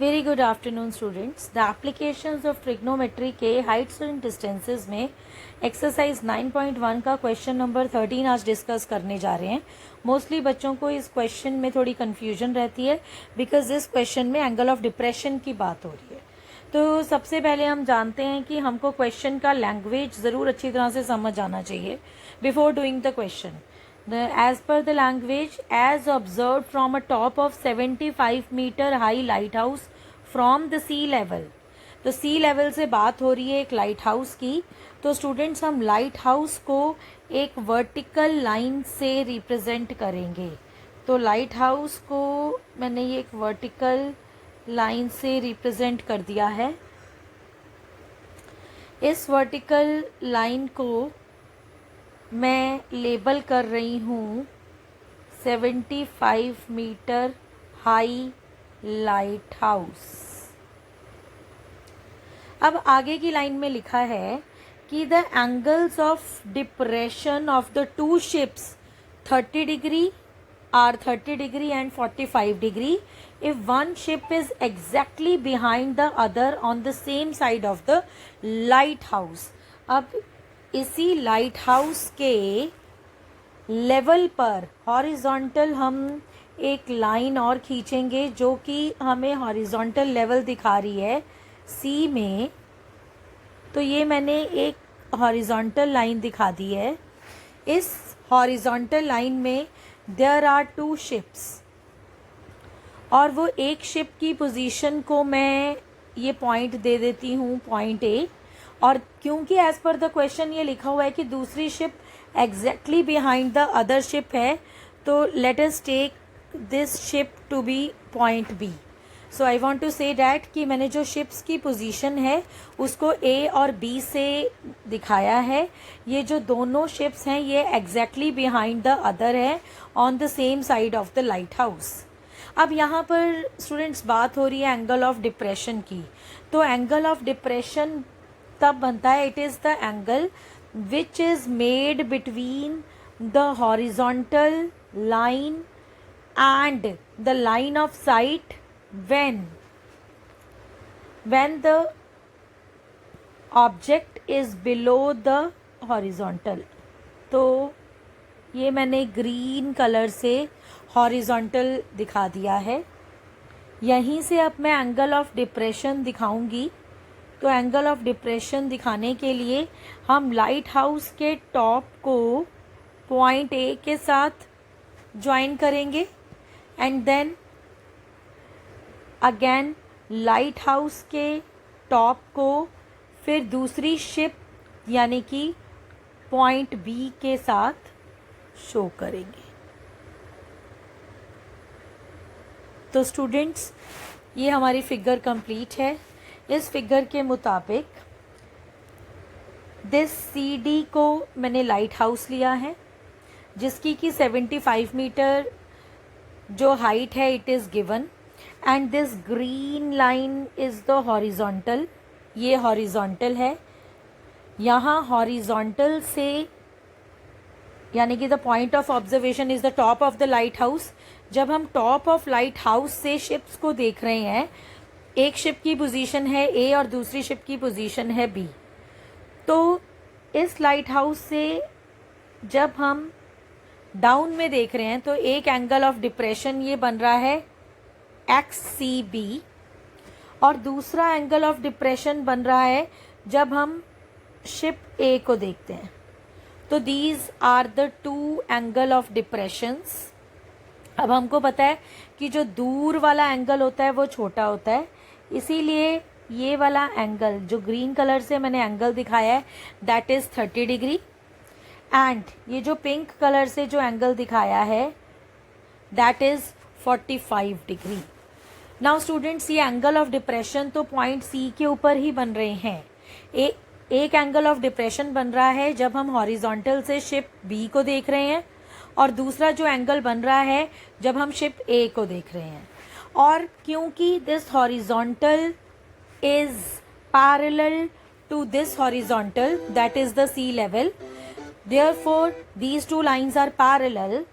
Very good afternoon students. The applications of trigonometry के Heights and distances में exercise 9.1 का question number 13 आज discuss करने जा रहे हैं। मोस्टली बच्चों को इस क्वेश्चन में थोड़ी कन्फ्यूजन रहती है बिकॉज इस क्वेश्चन में एंगल ऑफ डिप्रेशन की बात हो रही है। तो सबसे पहले हम जानते हैं कि हमको क्वेश्चन का लैंग्वेज ज़रूर अच्छी तरह से समझ आना चाहिए before doing the question. As per the language, as observed from a top of 75-meter high lighthouse from the sea level. तो सी लेवल से बात हो रही है एक लाइट हाउस की। तो स्टूडेंट्स हम लाइट हाउस को एक वर्टिकल लाइन से रिप्रेजेंट करेंगे। तो लाइट हाउस को मैंने ये एक वर्टिकल लाइन से रिप्रेजेंट कर दिया है। इस वर्टिकल लाइन को मैं लेबल कर रही हूँ 75 मीटर हाई लाइट हाउस। अब आगे की लाइन में लिखा है कि the angles of depression of the two ships 30 degree are 30 degree and 45 degree if one ship is exactly behind the other on the same side of the lighthouse। अब इसी light house के level पर horizontal हम एक line और खींचेंगे जो कि हमें हॉरिजॉन्टल लेवल दिखा रही है सी में। तो ये मैंने एक हॉरिजॉन्टल लाइन दिखा दी है। इस हॉरिजॉन्टल लाइन में देयर आर टू शिप्स और वो एक शिप की पोजीशन को मैं ये पॉइंट दे देती हूँ पॉइंट ए। और क्योंकि एज पर द क्वेश्चन ये लिखा हुआ है कि दूसरी ship exactly behind the other ship है, तो let us take this ship to be point B. So I want to say that कि मैंने जो शिप्स की पोजीशन है उसको ए और बी से दिखाया है। ये जो दोनों शिप्स हैं ये एग्जैक्टली बिहाइंड द अदर है on the same side of the light house. अब यहाँ पर स्टूडेंट्स बात हो रही है एंगल ऑफ डिप्रेशन की। तो एंगल ऑफ डिप्रेशन तब बनता है, it is the angle which is made between the horizontal line and the line of site when the object is below the horizontal। तो ये मैंने ग्रीन कलर से horizontal दिखा दिया है। यहीं से अब मैं एंगल ऑफ डिप्रेशन दिखाऊंगी। तो एंगल ऑफ डिप्रेशन दिखाने के लिए हम लाइट हाउस के टॉप को पॉइंट ए के साथ ज्वाइन करेंगे and then again lighthouse के टॉप को फिर दूसरी शिप यानी कि पॉइंट बी के साथ शो करेंगे। तो स्टूडेंट्स ये हमारी फिगर कंप्लीट है। इस फिगर के मुताबिक दिस सी डी को मैंने लाइट हाउस लिया है जिसकी कि 75 मीटर जो हाइट है it is given and this green line is the horizontal. ये हॉरिजॉन्टल है। यहाँ हॉरिजॉन्टल से यानी कि the point of observation is the top of the light house. जब हम टॉप ऑफ लाइट हाउस से शिप्स को देख रहे हैं, एक शिप की पोजीशन है ए और दूसरी शिप की पोजीशन है बी। तो इस लाइट हाउस से जब हम डाउन में देख रहे हैं तो एक एंगल ऑफ डिप्रेशन ये बन रहा है XCB और दूसरा एंगल ऑफ डिप्रेशन बन रहा है जब हम शिप ए को देखते हैं। तो these are the two angle of depressions. अब हमको पता है कि जो दूर वाला एंगल होता है वो छोटा होता है, इसीलिए ये वाला एंगल जो ग्रीन कलर से मैंने एंगल दिखाया है दैट इज 30 डिग्री एंड ये जो पिंक कलर से जो एंगल दिखाया है that is 45 degree. Now students ये एंगल ऑफ डिप्रेशन तो पॉइंट सी के ऊपर ही बन रहे हैं। एक एंगल ऑफ डिप्रेशन बन रहा है जब हम हॉरिजॉन्टल से शिप बी को देख रहे हैं और दूसरा जो एंगल बन रहा है जब हम शिप ए को देख रहे हैं। और क्योंकि this horizontal is parallel to this horizontal that is the sea level, therefore these two lines are parallel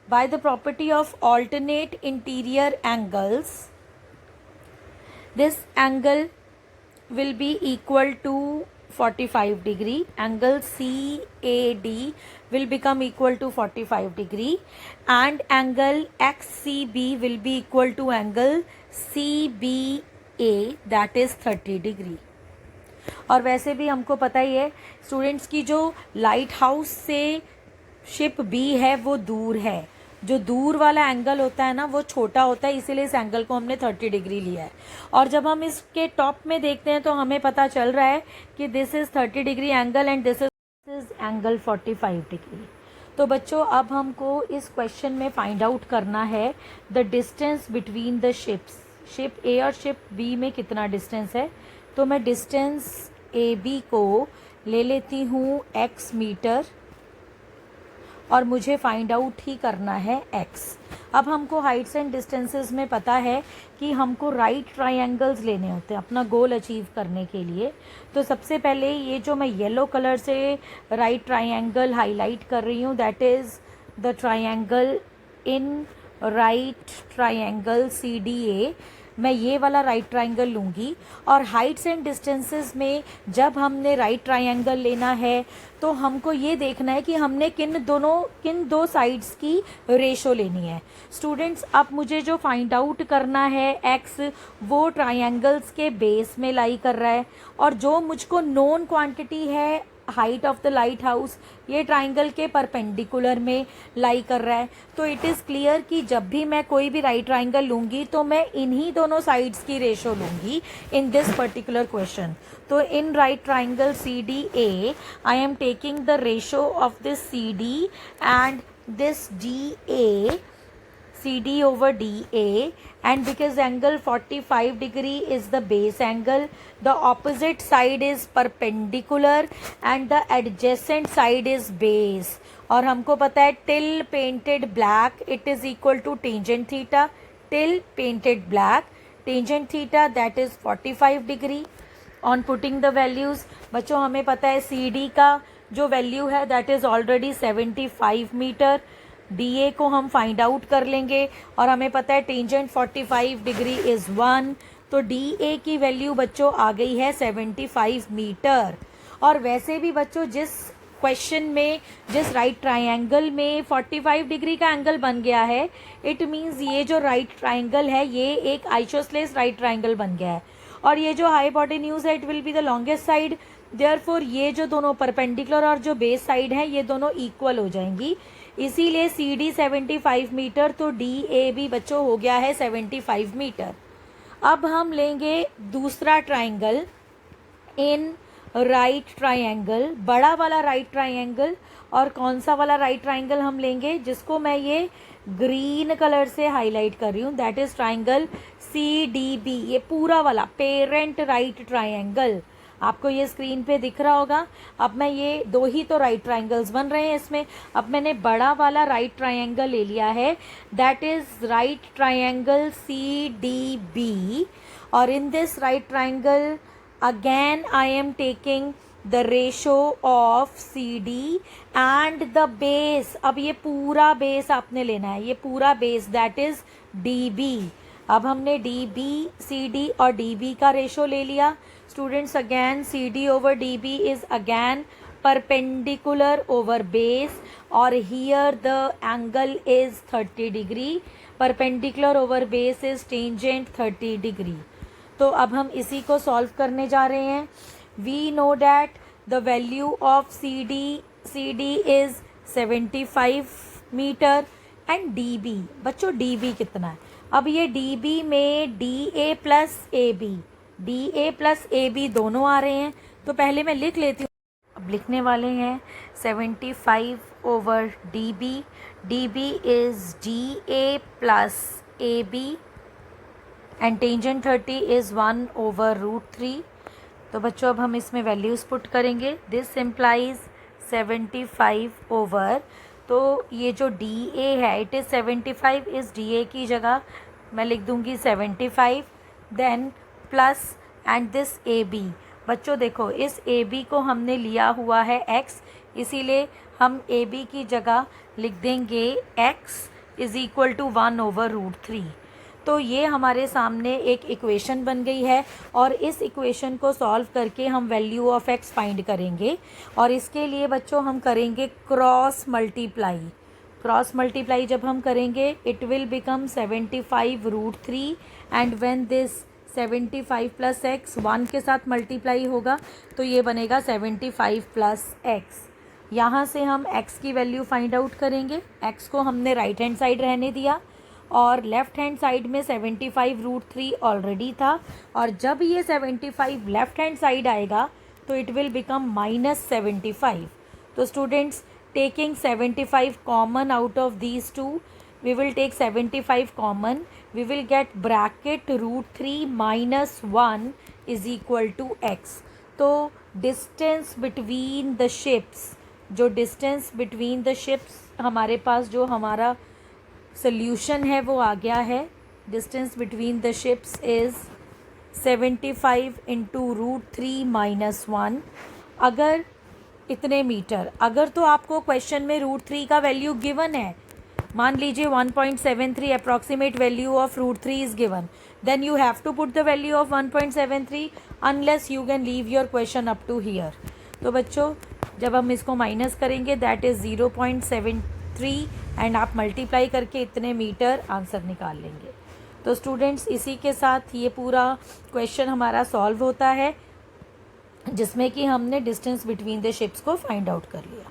by the property of alternate interior angles This angle will be equal to 45 degree. Angle CAD will become equal to 45 degree and angle XCB will be equal to angle CBA, that is 30 degree. और वैसे भी हमको पता ही है students की जो light house से ship B है वो दूर है, जो दूर वाला एंगल होता है ना वो छोटा होता है, इसीलिए इस एंगल को हमने 30 डिग्री लिया है। और जब हम इसके टॉप में देखते हैं तो हमें पता चल रहा है कि this is 30 degree angle and this is angle 45 degree. तो बच्चों अब हमको इस क्वेश्चन में फाइंड आउट करना है the distance between the ships. Ship A और शिप बी में कितना डिस्टेंस है, तो मैं डिस्टेंस ए बी को ले लेती हूँ x मीटर और मुझे फाइंड आउट ही करना है x। अब हमको हाइट्स एंड डिस्टेंसेस में पता है कि हमको राइट ट्रायंगल्स लेने होते हैं अपना गोल अचीव करने के लिए। तो सबसे पहले ये जो मैं येलो कलर से राइट ट्रायंगल हाईलाइट कर रही हूँ, that is the triangle in right triangle CDA। मैं ये वाला राइट ट्रायंगल लूँगी और हाइट्स एंड डिस्टेंसेस में जब हमने राइट ट्रायंगल लेना है तो हमको ये देखना है कि हमने किन दो साइड्स की रेशो लेनी है। स्टूडेंट्स अब मुझे जो फाइंड आउट करना है एक्स वो ट्रायंगल्स के बेस में लाई कर रहा है और जो मुझको नोन क्वांटिटी है height of the light house ये ट्राइंगल के परपेंडिकुलर में लाई कर रहा है। तो इट इज़ क्लियर कि जब भी मैं कोई भी राइट ट्राइंगल लूँगी तो मैं इन्हीं दोनों साइड्स की रेशो लूँगी इन दिस पर्टिकुलर क्वेश्चन। तो in right triangle CDA I am taking the ratio of this CD and this DA, CD over DA, and because angle 45 degree is the base angle, the opposite side is perpendicular and the adjacent side is base। और हमको पता है till painted black it is equal to tangent theta, till painted black tangent theta that is 45 degree। on putting the values बच्चों हमें पता है CD का जो वैल्यू है that is already 75 metre, DA को हम फाइंड आउट कर लेंगे और हमें पता है टेंजेंट 45 डिग्री इज 1, तो DA की वैल्यू बच्चों आ गई है 75 मीटर। और वैसे भी बच्चों जिस क्वेश्चन में जिस राइट ट्रायंगल में 45 डिग्री का एंगल बन गया है, इट मीन्स ये जो राइट ट्रायंगल है ये एक आइसोसेलेस राइट ट्रायंगल बन गया है और ये जो हाइपोटेन्यूज है it will be the longest side. Therefore ये जो दोनों परपेंडिकुलर और जो बेस साइड है ये दोनों इक्वल हो जाएंगी, इसीलिए CD 75 मीटर तो DA भी बच्चों हो गया है 75 मीटर। अब हम लेंगे दूसरा ट्राइंगल इन राइट ट्राइंगल, बड़ा वाला राइट ट्राइंगल। और कौन सा वाला राइट ट्राइंगल हम लेंगे जिसको मैं ये ग्रीन कलर से हाईलाइट कर रही हूँ, दैट इज ट्राइंगल CDB, ये पूरा वाला पेरेंट राइट ट्राइंगल आपको ये स्क्रीन पे दिख रहा होगा। अब मैं ये दो ही तो राइट ट्राइंगल्स बन रहे हैं इसमें, अब मैंने बड़ा वाला राइट ट्राइंगल ले लिया है that is right triangle CDB। और in this right triangle again I am taking the ratio of CD and the base. अब ये पूरा बेस आपने लेना है, ये पूरा बेस दैट इज DB। अब हमने DB, CD और DB का रेशो ले लिया। Students, again CD over DB is again perpendicular over base or here the angle is 30 degree, perpendicular over base is tangent 30 degree। तो अब हम इसी को सॉल्व करने जा रहे हैं। We know that the value of CD is 75 metre and DB, बच्चों DB कितना है? अब ये DB में DA प्लस AB दोनों आ रहे हैं, तो पहले मैं लिख लेती हूँ। अब लिखने वाले हैं 75 over DB is DA plus AB and tangent 30 is 1 over √3। तो बच्चों अब हम इसमें वैल्यूज पुट करेंगे। दिस इम्प्लाइज 75 ओवर, तो ये जो DA है इट इज़ 75, इस DA की जगह मैं लिख दूंगी 75 then plus and this AB। बच्चों देखो इस AB को हमने लिया हुआ है x, इसीलिए हम AB की जगह लिख देंगे x is equal to 1 over √3। तो ये हमारे सामने एक इक्वेशन बन गई है और इस इक्वेशन को सॉल्व करके हम वैल्यू ऑफ एक्स फाइंड करेंगे। और इसके लिए बच्चों हम करेंगे क्रॉस मल्टीप्लाई जब हम करेंगे it will become 75√3 and when this 75 plus x 1 के साथ मल्टीप्लाई होगा तो ये बनेगा 75 प्लस एक्स। यहाँ से हम x की वैल्यू फाइंड आउट करेंगे। x को हमने राइट हैंड साइड रहने दिया और लेफ़्ट हैंड साइड में 75√3 ऑलरेडी था, और जब ये 75 लेफ़्ट हैंड साइड आएगा तो इट विल बिकम -75। तो students, taking 75 common out of these two, we will take 75 common, we will get bracket √3 minus 1 is equal to x। तो distance between the ships, जो distance between the ships हमारे पास जो हमारा solution है वो आ गया है। distance between the ships is 75 into √3 minus 1। अगर इतने मीटर, अगर तो आपको क्वेश्चन में √3 का वैल्यू गिवन है, मान लीजिए 1.73 approximate value of √3 is given, then you have to put the value of 1.73 unless you can leave your question up to here. तो बच्चों, जब हम इसको माइनस करेंगे दैट इज़ 0.73 एंड आप मल्टीप्लाई करके इतने मीटर आंसर निकाल लेंगे। तो स्टूडेंट्स, इसी के साथ ये पूरा क्वेश्चन हमारा सॉल्व होता है जिसमें कि हमने डिस्टेंस बिटवीन द शिप्स को फाइंड आउट कर लिया।